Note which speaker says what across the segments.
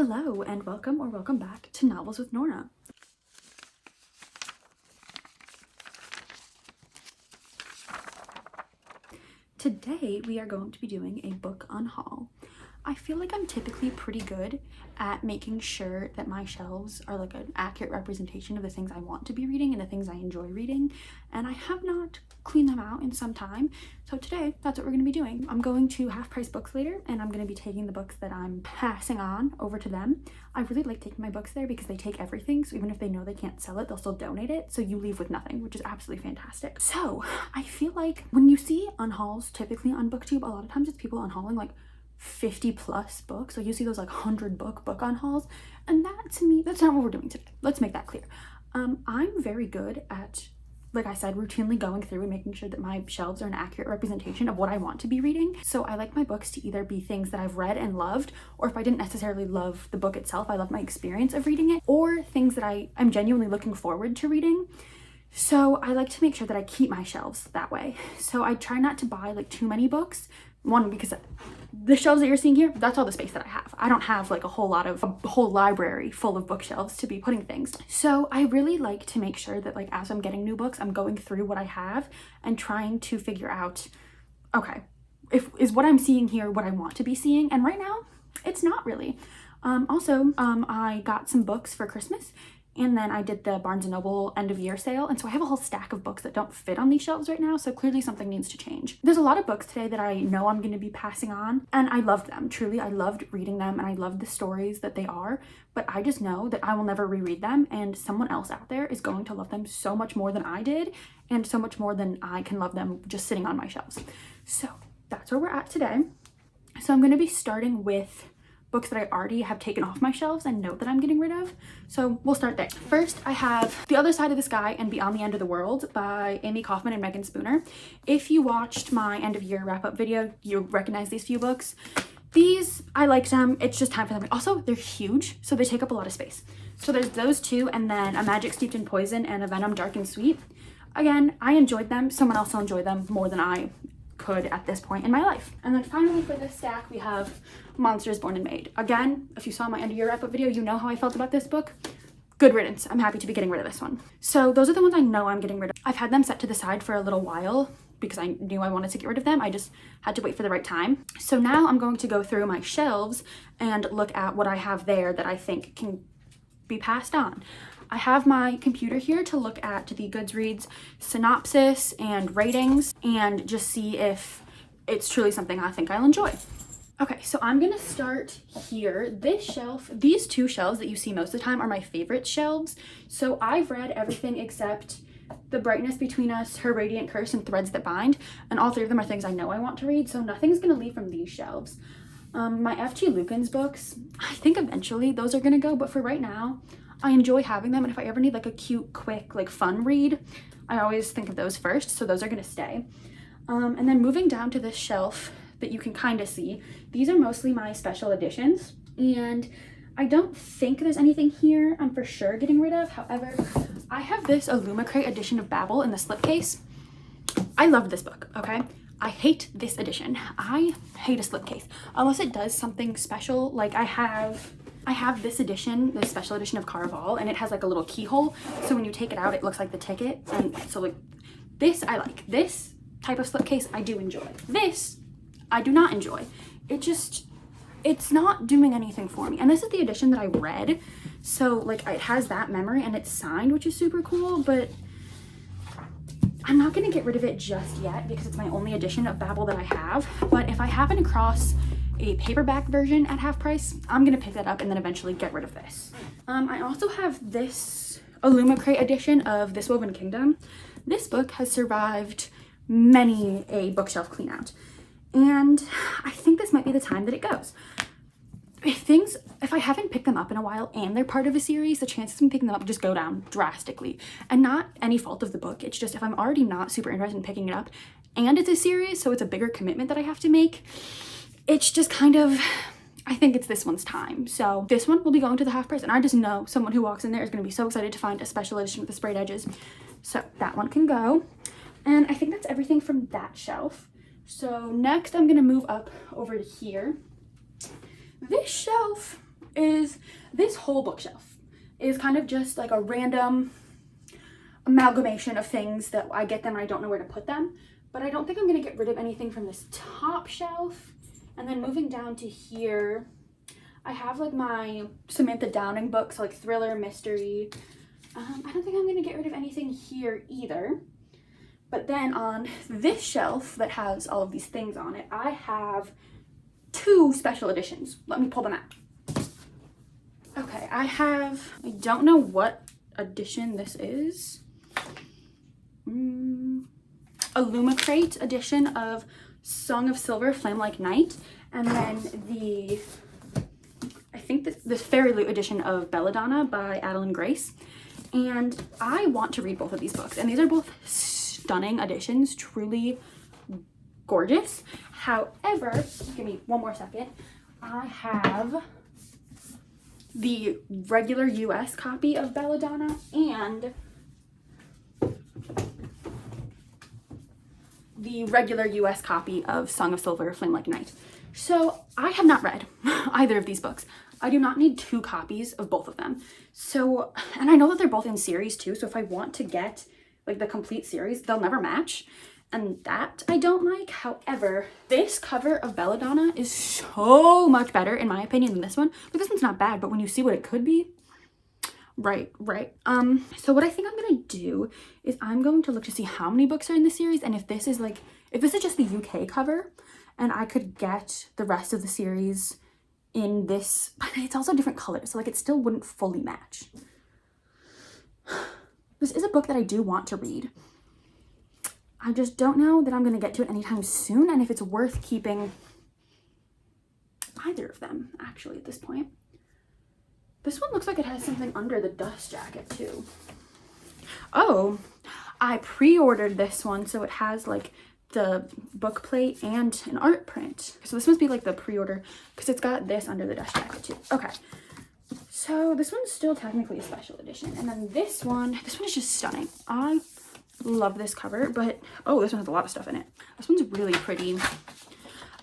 Speaker 1: Hello and welcome back to Novels with Nora. Today we are going to be doing a book unhaul. I feel like I'm typically pretty good at making sure that my shelves are like an accurate representation of the things I want to be reading and the things I enjoy reading, and I have not cleaned them out in some time. So today, that's what we're going to be doing. I'm going to Half Price Books later, and I'm going to be taking the books that I'm passing on over to them. I really like taking my books there because they take everything, so even if they know they can't sell it, they'll still donate it, so you leave with nothing, which is absolutely fantastic. So I feel like when you see unhauls typically on booktube, a lot of times it's people unhauling like 50 plus books, so you see those like 100 book unhauls, and that to me, that's not what we're doing today. Let's make that clear. I'm very good at, like I said, routinely going through and making sure that my shelves are an accurate representation of what I want to be reading. So I like my books to either be things that I've read and loved, or if I didn't necessarily love the book itself, I love my experience of reading it, or things that I'm genuinely looking forward to reading. So I like to make sure that I keep my shelves that way. So I try not to buy like too many books. One, because the shelves that you're seeing here, that's all the space that I have. I don't have like a whole library full of bookshelves to be putting things. So I really like to make sure that like as I'm getting new books, I'm going through what I have and trying to figure out, okay, is what I'm seeing here what I want to be seeing? And right now, it's not really. I got some books for Christmas, and then I did the Barnes & Noble end of year sale. And so I have a whole stack of books that don't fit on these shelves right now. So clearly something needs to change. There's a lot of books today that I know I'm going to be passing on, and I loved them. Truly, I loved reading them and I loved the stories that they are. But I just know that I will never reread them, and someone else out there is going to love them so much more than I did, and so much more than I can love them just sitting on my shelves. So that's where we're at today. So I'm going to be starting with books that I already have taken off my shelves and know that I'm getting rid of. So we'll start there. First, I have The Other Side of the Sky and Beyond the End of the World by Amy Kaufman and Megan Spooner. If you watched my end of year wrap up video, you recognize these few books. These, I liked them. It's just time for them. Also, they're huge, so they take up a lot of space. So there's those two, and then A Magic Steeped in Poison and A Venom Dark and Sweet. Again, I enjoyed them. Someone else will enjoy them more than I could at this point in my life. And then finally for this stack, we have Monsters Born and Made. Again, if you saw my end of year wrap up video, you know how I felt about this book. Good riddance. I'm happy to be getting rid of this one. So those are the ones I know I'm getting rid of. I've had them set to the side for a little while because I knew I wanted to get rid of them. I just had to wait for the right time. So now I'm going to go through my shelves and look at what I have there that I think can be passed on. I have my computer here to look at the Goodreads synopsis and ratings and just see if it's truly something I think I'll enjoy. Okay, so I'm gonna start here. This shelf, these two shelves that you see most of the time are my favorite shelves. So I've read everything except The Brightness Between Us, Her Radiant Curse, and Threads That Bind. And all three of them are things I know I want to read, so nothing's gonna leave from these shelves. My F.G. Lukens books, I think eventually those are gonna go, but for right now, I enjoy having them, and if I ever need like a cute, quick, like fun read, I always think of those first, so those are gonna stay. And then moving down to this shelf that you can kind of see, these are mostly my special editions, and I don't think there's anything here I'm for sure getting rid of. However, I have this Illumicrate edition of Babel in the slipcase. I love this book, okay? I hate this edition. I hate a slipcase, unless it does something special. Like I have this edition, this special edition of Caraval, and it has like a little keyhole, so when you take it out it looks like the ticket. And so like this I like. This type of slipcase I do enjoy. This I do not enjoy. It's not doing anything for me. And this is the edition that I read, so like it has that memory and it's signed, which is super cool, but I'm not gonna get rid of it just yet because it's my only edition of Babel that I have. But if I happen across a paperback version at half price, I'm gonna pick that up and then eventually get rid of this. I also have this Illumicrate edition of This Woven Kingdom. This book has survived many a bookshelf clean out, and I think this might be the time that it goes. If I haven't picked them up in a while and they're part of a series, the chances of me picking them up just go down drastically. And not any fault of the book, it's just if I'm already not super interested in picking it up and it's a series, so it's a bigger commitment that I have to make, it's just kind of, I think it's this one's time. So this one will be going to the half price, and I just know someone who walks in there is going to be so excited to find a special edition with the sprayed edges. So that one can go. And I think that's everything from that shelf. So next I'm going to move up over to here. This shelf is this whole bookshelf is kind of just like a random amalgamation of things that I get them and I don't know where to put them. But I don't think I'm gonna get rid of anything from this top shelf. And then moving down to here, I have like my Samantha Downing books, like thriller, mystery. I don't think I'm gonna get rid of anything here either. But then on this shelf that has all of these things on it, I have 2 special editions. Let me pull them out. Okay, I don't know what edition this is. A Lumacrate edition of Song of Silver, Flame Like Night. And then I think this Fairy Loot edition of Belladonna by Adeline Grace. And I want to read both of these books. And these are both stunning editions, truly gorgeous. However, give me one more second. I have the regular US copy of Belladonna and the regular US copy of Song of Silver, Flame Like Night. So I have not read either of these books. I do not need 2 copies of both of them. So, and I know that they're both in series too, so if I want to get like the complete series, they'll never match. And that I don't like. However, this cover of Belladonna is so much better in my opinion than this one. But this one's not bad, but when you see what it could be, right. So what I think I'm gonna do is I'm going to look to see how many books are in the series, and if this is just the UK cover, and I could get the rest of the series in this, but it's also different colors, so like it still wouldn't fully match. This is a book that I do want to read. I just don't know that I'm gonna get to it anytime soon, and if it's worth keeping either of them actually at this point. This one looks like it has something under the dust jacket too. Oh, I pre-ordered this one, so it has like the book plate and an art print. So this must be like the pre-order because it's got this under the dust jacket too. Okay, so this one's still technically a special edition. And then this one is just stunning. I love this cover, but oh, this one has a lot of stuff in it. This one's really pretty.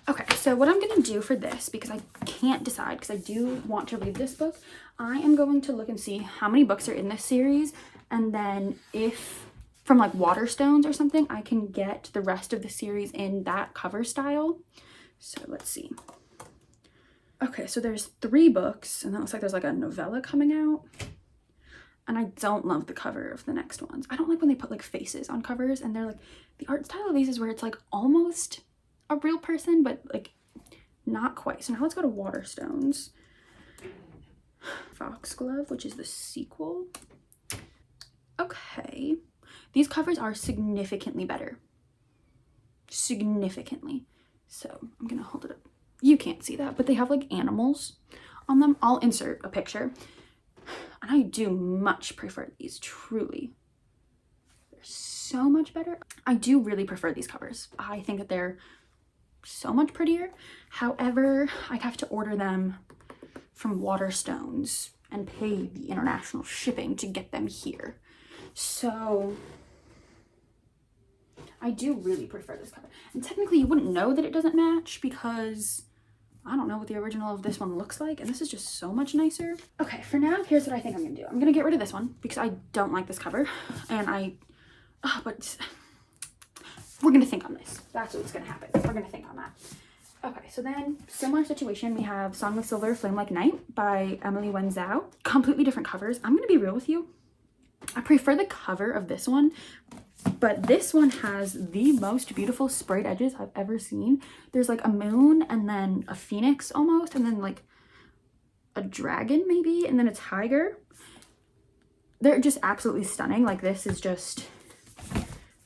Speaker 1: Okay, so what I'm gonna do for this, because I can't decide, because I do want to read this book, I am going to look and see how many books are in this series, and then if from like Waterstones or something, I can get the rest of the series in that cover style. So let's see. Okay, so there's 3 books, and that looks like there's like a novella coming out. And I don't love the cover of the next ones. I don't like when they put like faces on covers, and they're like, the art style of these is where it's like almost a real person, but like not quite. So now let's go to Waterstones. Foxglove, which is the sequel. Okay, these covers are significantly better. Significantly. So I'm gonna hold it up. You can't see that, but they have like animals on them. I'll insert a picture. And I do much prefer these, truly. They're so much better. I do really prefer these covers. I think that they're so much prettier. However, I'd have to order them from Waterstones and pay the international shipping to get them here. So I do really prefer this cover. And technically you wouldn't know that it doesn't match because I don't know what the original of this one looks like, and this is just so much nicer. Okay, for now, here's what I think I'm gonna do. I'm gonna get rid of this one because I don't like this cover, and but we're gonna think on this. That's what's gonna happen. We're gonna think on that. Okay, so then similar situation, we have Song of Silver, Flame Like Night by Emily Wenzel. Completely different covers. I'm gonna be real with you. I prefer the cover of this one, but this one has the most beautiful sprayed edges I've ever seen. There's like a moon and then a phoenix almost, and then like a dragon maybe, and then a tiger. They're just absolutely stunning. Like this is just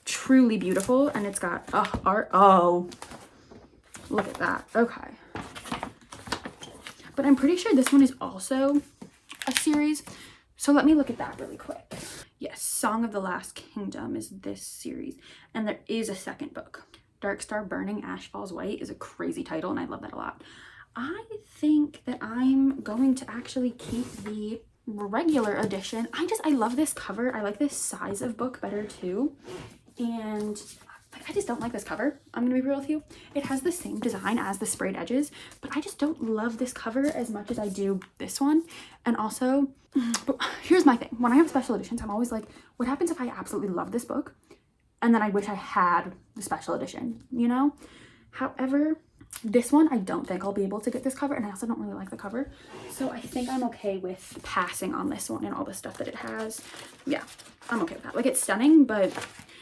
Speaker 1: truly beautiful, and it's got art. Oh, look at that. Okay, but I'm pretty sure this one is also a series, so let me look at that really quick. Yes, Song of the Last Kingdom is this series, and there is a second book. Dark Star Burning, Ash Falls White is a crazy title, and I love that a lot. I think that I'm going to actually keep the regular edition. I love this cover. I like this size of book better too. And Like, I just don't like this cover. I'm gonna be real with you. It has the same design as the sprayed edges, but I just don't love this cover as much as I do this one. And also, but here's my thing. When I have special editions, I'm always like, what happens if I absolutely love this book and then I wish I had the special edition, you know? However, this one, I don't think I'll be able to get this cover, and I also don't really like the cover. So I think I'm okay with passing on this one and all the stuff that it has. Yeah, I'm okay with that. Like, it's stunning, but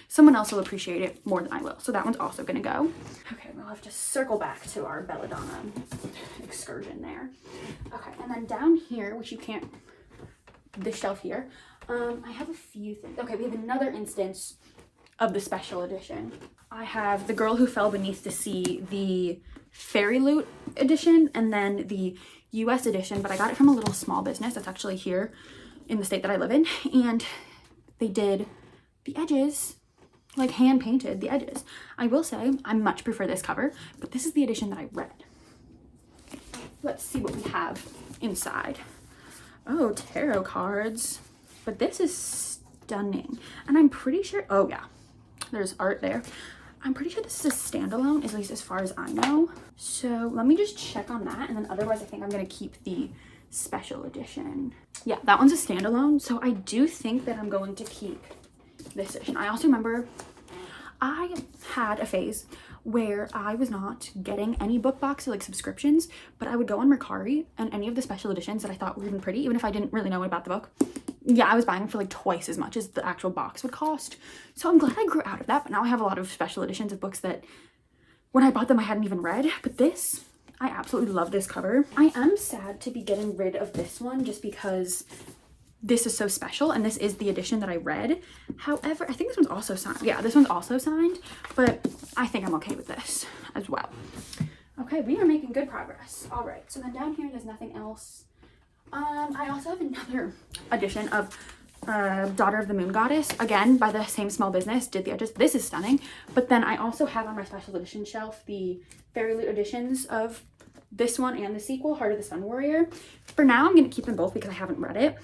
Speaker 1: someone else will appreciate it more than I will. So that one's also gonna go. Okay, we'll have to circle back to our Belladonna excursion there. Okay, and then down here, which you can't, this shelf here, I have a few things. Okay, we have another instance of the special edition. I have The Girl Who Fell Beneath the Sea, the Fairy Loot edition, and then the US edition, but I got it from a little small business that's actually here in the state that I live in, and they did the edges, like hand painted the edges. I will say I much prefer this cover, but this is the edition that I read. Let's see what we have inside. Oh, tarot cards, but this is stunning, and I'm pretty sure, oh yeah, there's art there. I'm pretty sure this is a standalone, at least as far as I know. So let me just check on that, and then otherwise I think I'm gonna keep the special edition. Yeah, that one's a standalone, so I do think that I'm going to keep this edition. I also remember I had a phase where I was not getting any book box or like subscriptions, but I would go on Mercari, and any of the special editions that I thought were even pretty, even if I didn't really know about the book, yeah, I was buying for like twice as much as the actual box would cost. So I'm glad I grew out of that, but now I have a lot of special editions of books that when I bought them I hadn't even read. But this, I absolutely love this cover. I am sad to be getting rid of this one just because this is so special, and this is the edition that I read. However, I think this one's also signed. Yeah, this one's also signed, but I think I'm okay with this as well. Okay, we are making good progress. All right, so then down here there's nothing else. I also have another edition of Daughter of the Moon Goddess, again by the same small business, did the edges. This is stunning, but then I also have on my special edition shelf the Fairy Loot editions of this one and the sequel, Heart of the Sun Warrior. For now, I'm gonna keep them both because I haven't read it,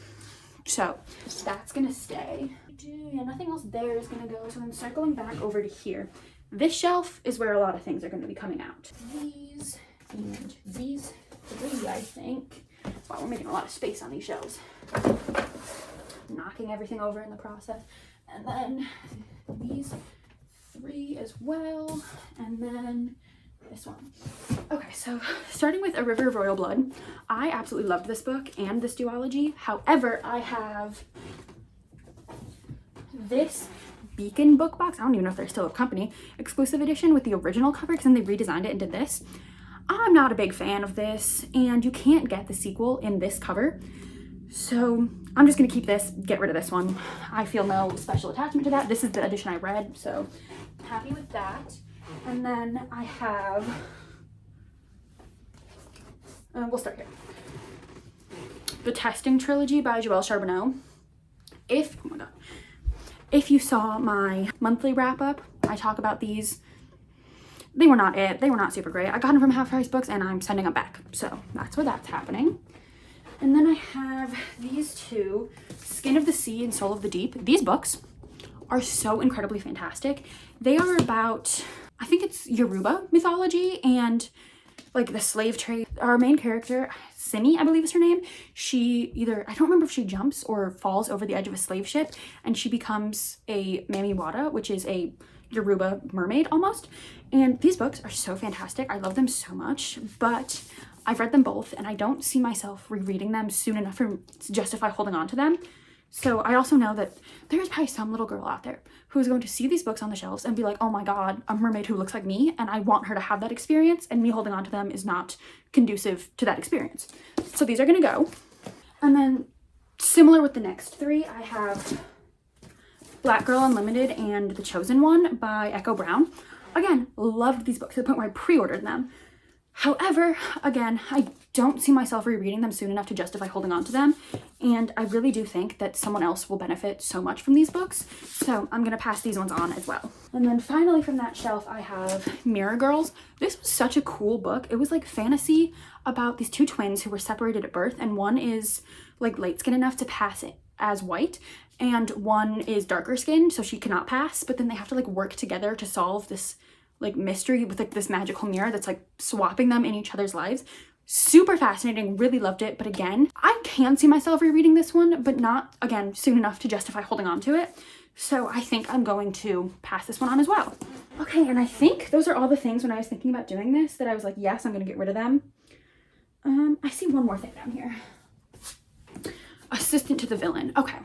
Speaker 1: so that's gonna stay. Yeah, nothing else there is gonna go, so I'm circling back over to here. This shelf is where a lot of things are gonna be coming out. These and these three, I think. Wow, we're making a lot of space on these shelves. Knocking everything over in the process. And then these three as well. And then this one. Okay, so starting with A River of Royal Blood. I absolutely loved this book and this duology. However, I have this Beacon book box. I don't even know if they're still a company. Exclusive edition with the original cover, because then they redesigned it and did this. I'm not a big fan of this, and you can't get the sequel in this cover. So I'm just gonna keep this, get rid of this one. I feel no special attachment to that. This is the edition I read, so I'm happy with that. And then I have, we'll start here. The Testing Trilogy by Joelle Charbonneau. Oh my God. If you saw my monthly wrap up, I talk about these. They were not it. They were not super great. I got them from Half Price Books and I'm sending them back. So that's where that's happening. And then I have these two, Skin of the Sea and Soul of the Deep. These books are so incredibly fantastic. They are about, I think it's Yoruba mythology and like the slave trade. Our main character, Simi, I believe is her name. She either, I don't remember if she jumps or falls over the edge of a slave ship and she becomes a Mamiwata, which is a Yoruba mermaid almost. And these books are so fantastic. I love them so much, but I've read them both and I don't see myself rereading them soon enough to justify holding on to them. So I also know that there's probably some little girl out there who's going to see these books on the shelves and be like, oh my God, a mermaid who looks like me, and I want her to have that experience, and me holding on to them is not conducive to that experience. So these are gonna go. And then similar with the next three, I have Black Girl Unlimited and The Chosen One by Echo Brown. Again, loved these books to the point where I pre-ordered them. However, again, I don't see myself rereading them soon enough to justify holding on to them. And I really do think that someone else will benefit so much from these books. So I'm gonna pass these ones on as well. And then finally from that shelf, I have Mirror Girls. This was such a cool book. It was like fantasy about these two twins who were separated at birth, and one is like light skinned enough to pass it as white, and one is darker skinned, so she cannot pass, but then they have to like work together to solve this like mystery with like this magical mirror that's like swapping them in each other's lives. Super fascinating, really loved it. But again, I can see myself rereading this one, but not again soon enough to justify holding on to it. So I think I'm going to pass this one on as well. Okay, and I think those are all the things when I was thinking about doing this that I was like, yes, I'm gonna get rid of them. I see one more thing down here. Assistant to the villain. Okay.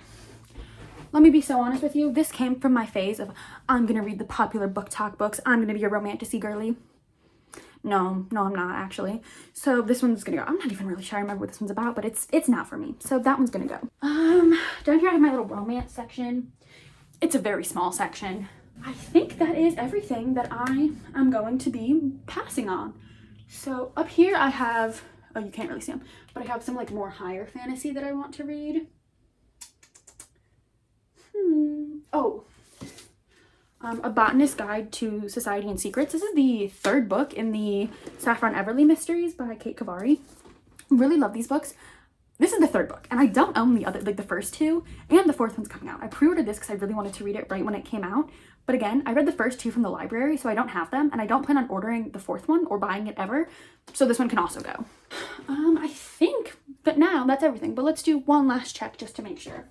Speaker 1: Let me be so honest with you. This came from my phase of, I'm gonna read the popular book talk books. I'm gonna be a romantic-y girly. No, I'm not actually. So this one's gonna go. I'm not even really sure I remember what this one's about, but it's not for me. So that one's gonna go. Down here I have my little romance section. It's a very small section. I think that is everything that I am going to be passing on. So up here I have, oh, you can't really see them, but I have some like more higher fantasy that I want to read. A Botanist's Guide to Society and Secrets. This is the third book in the Saffron Everly Mysteries by Kate Kavari. Really love these books. This is the third book, and I don't own the other, like the first two, and the fourth one's coming out. I pre-ordered this because I really wanted to read it right when it came out. But again, I read the first two from the library, so I don't have them, and I don't plan on ordering the fourth one or buying it ever. So this one can also go. I think that now that's everything, but let's do one last check just to make sure.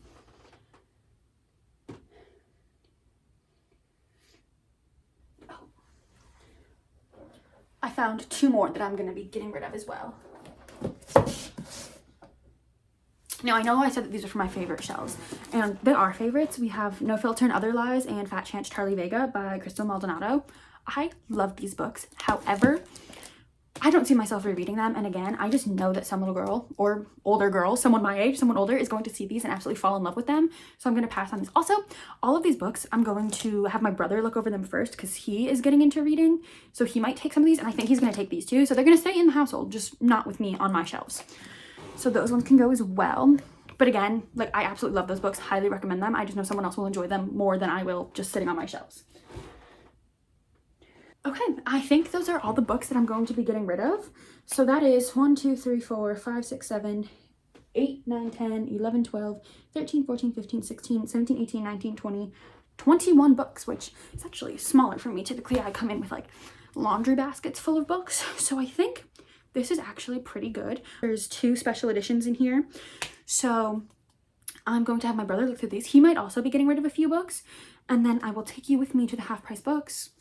Speaker 1: I found two more that I'm going to be getting rid of as well. Now, I know I said that these are for my favorite shelves, and they are favorites. We have No Filter and Other Lies and Fat Chance Charlie Vega by Crystal Maldonado. I love these books. However, I don't see myself rereading them, and again, I just know that some little girl or older girl, someone my age, someone older, is going to see these and absolutely fall in love with them, so I'm going to pass on this. Also, all of these books, I'm going to have my brother look over them first because he is getting into reading, so he might take some of these, and I think he's going to take these too, so they're going to stay in the household, just not with me on my shelves. So those ones can go as well. But again, like, I absolutely love those books, highly recommend them. I just know someone else will enjoy them more than I will just sitting on my shelves. Okay, I think those are all the books that I'm going to be getting rid of. So that is 1, 2, 3, 4, 5, 6, 7, 8, 9, 10, 11, 12, 13, 14, 15, 16, 17, 18, 19, 20, 21 books, which is actually smaller for me. Typically, I come in with like laundry baskets full of books. So I think this is actually pretty good. There's 2 special editions in here. So I'm going to have my brother look through these. He might also be getting rid of a few books. And then I will take you with me to the Half Price Books.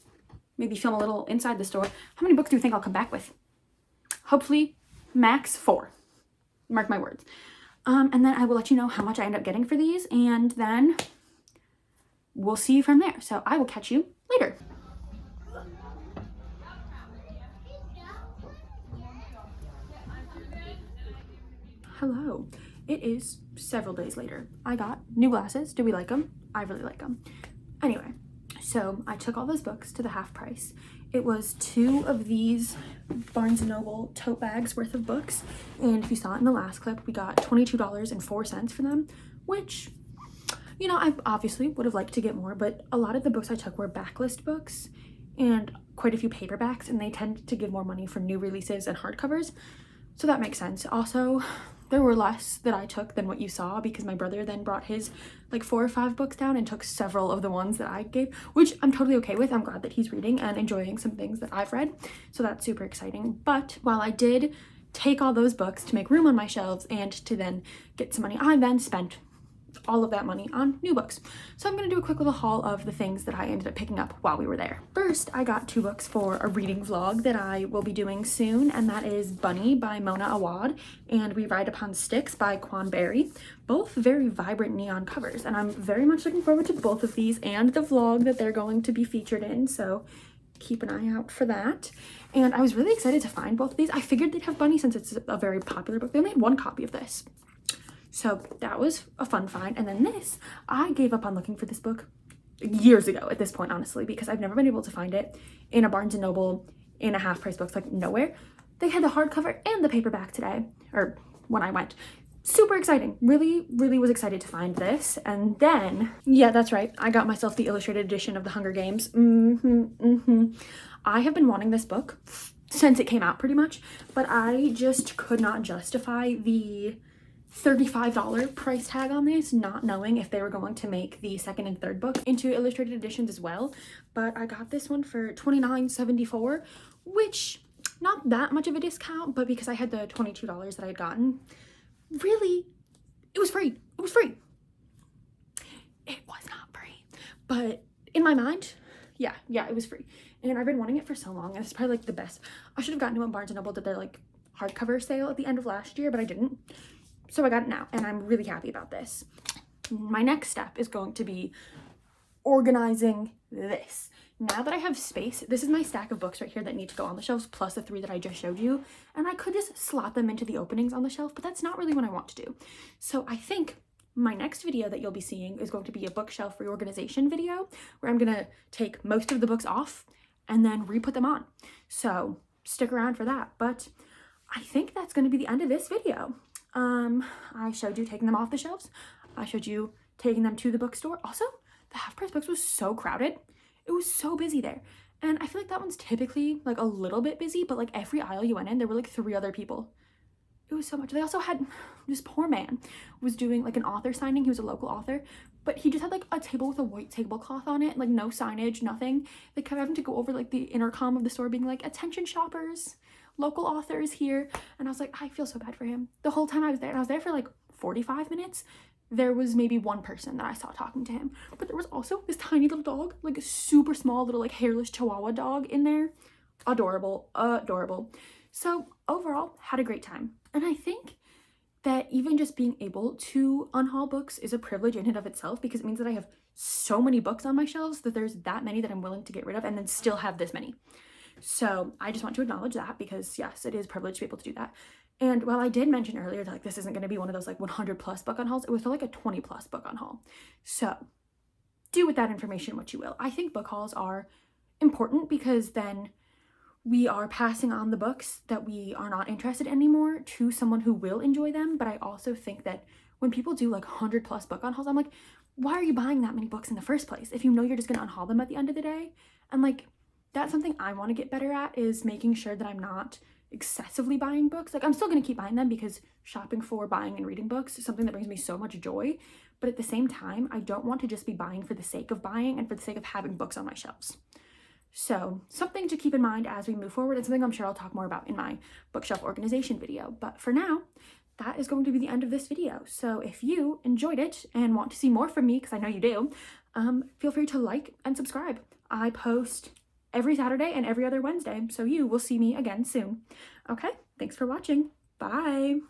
Speaker 1: Maybe film a little inside the store. How many books do you think I'll come back with? Hopefully, max 4. Mark my words. And then I will let you know how much I end up getting for these. And then we'll see you from there. So I will catch you later. Hello. It is several days later. I got new glasses. Do we like them? I really like them. Anyway, so I took all those books to the Half Price. It was 2 of these Barnes & Noble tote bags worth of books. And if you saw it in the last clip, we got $22.04 for them, which, you know, I obviously would have liked to get more, but a lot of the books I took were backlist books and quite a few paperbacks, and they tend to give more money for new releases and hardcovers. So that makes sense. Also, there were less that I took than what you saw because my brother then brought his like 4 or 5 books down and took several of the ones that I gave, which I'm totally okay with. I'm glad that he's reading and enjoying some things that I've read. So that's super exciting. But while I did take all those books to make room on my shelves and to then get some money, I then spent all of that money on new books. So I'm going to do a quick little haul of the things that I ended up picking up while we were there. First, I got 2 books for a reading vlog that I will be doing soon, and that is Bunny by Mona Awad and We Ride Upon Sticks by Quan Berry. Both very vibrant neon covers, and I'm very much looking forward to both of these and the vlog that they're going to be featured in, so keep an eye out for that. And I was really excited to find both of these. I figured they'd have Bunny since it's a very popular book. They only had 1 copy of this. So that was a fun find. And then this, I gave up on looking for this book years ago at this point, honestly, because I've never been able to find it in a Barnes & Noble, in a Half Price Books, like nowhere. They had the hardcover and the paperback today, or when I went. Super exciting. Really, really was excited to find this. And then, yeah, that's right. I got myself the illustrated edition of The Hunger Games. I have been wanting this book since it came out pretty much, but I just could not justify the $35 price tag on this, not knowing if they were going to make the second and third book into illustrated editions as well. But I got this one for $29.74, which not that much of a discount, but because I had the $22 that I had gotten, really, it was free. It was free. It was not free, but in my mind, yeah, it was free. And I've been wanting it for so long, and it's probably like the best. I should have gotten it when Barnes & Noble did their like hardcover sale at the end of last year, but I didn't. So I got it now, and I'm really happy about this. My next step is going to be organizing this. Now that I have space, this is my stack of books right here that need to go on the shelves, plus the 3 that I just showed you. And I could just slot them into the openings on the shelf, but that's not really what I want to do. So I think my next video that you'll be seeing is going to be a bookshelf reorganization video, where I'm gonna take most of the books off and then re-put them on. So stick around for that. But I think that's gonna be the end of this video. I showed you taking them off the shelves. I showed you taking them to the bookstore. Also, the Half Price Books was so crowded. It was so busy there. And I feel like that one's typically like a little bit busy, but like every aisle you went in, there were like 3 other people. It was so much. They also had, this poor man was doing like an author signing. He was a local author, but he just had like a table with a white tablecloth on it, like no signage, nothing. They kept having to go over like the intercom of the store being like, attention shoppers, local authors here. And I was like, I feel so bad for him. The whole time I was there, and I was there for like 45 minutes, there was maybe one person that I saw talking to him, but there was also this tiny little dog, like a super small little like hairless Chihuahua dog in there. Adorable, adorable. So overall, had a great time. And I think that even just being able to unhaul books is a privilege in and of itself, because it means that I have so many books on my shelves, that there's that many that I'm willing to get rid of and then still have this many. So I just want to acknowledge that, because yes, it is a privilege to be able to do that. And while I did mention earlier that like this isn't going to be one of those like 100+ book unhauls, it was like a 20+ book unhaul. So do with that information what you will. I think book hauls are important, because then we are passing on the books that we are not interested in anymore to someone who will enjoy them. But I also think that when people do like 100+ book unhauls, I'm like, why are you buying that many books in the first place if you know you're just going to unhaul them at the end of the day? And like, that's something I want to get better at, is making sure that I'm not excessively buying books. Like, I'm still going to keep buying them, because shopping for, buying, and reading books is something that brings me so much joy. But at the same time, I don't want to just be buying for the sake of buying and for the sake of having books on my shelves. So something to keep in mind as we move forward, and something I'm sure I'll talk more about in my bookshelf organization video. But for now, that is going to be the end of this video. So if you enjoyed it and want to see more from me, because I know you do, feel free to like and subscribe. I post every Saturday and every other Wednesday, so you will see me again soon. Okay, thanks for watching. Bye.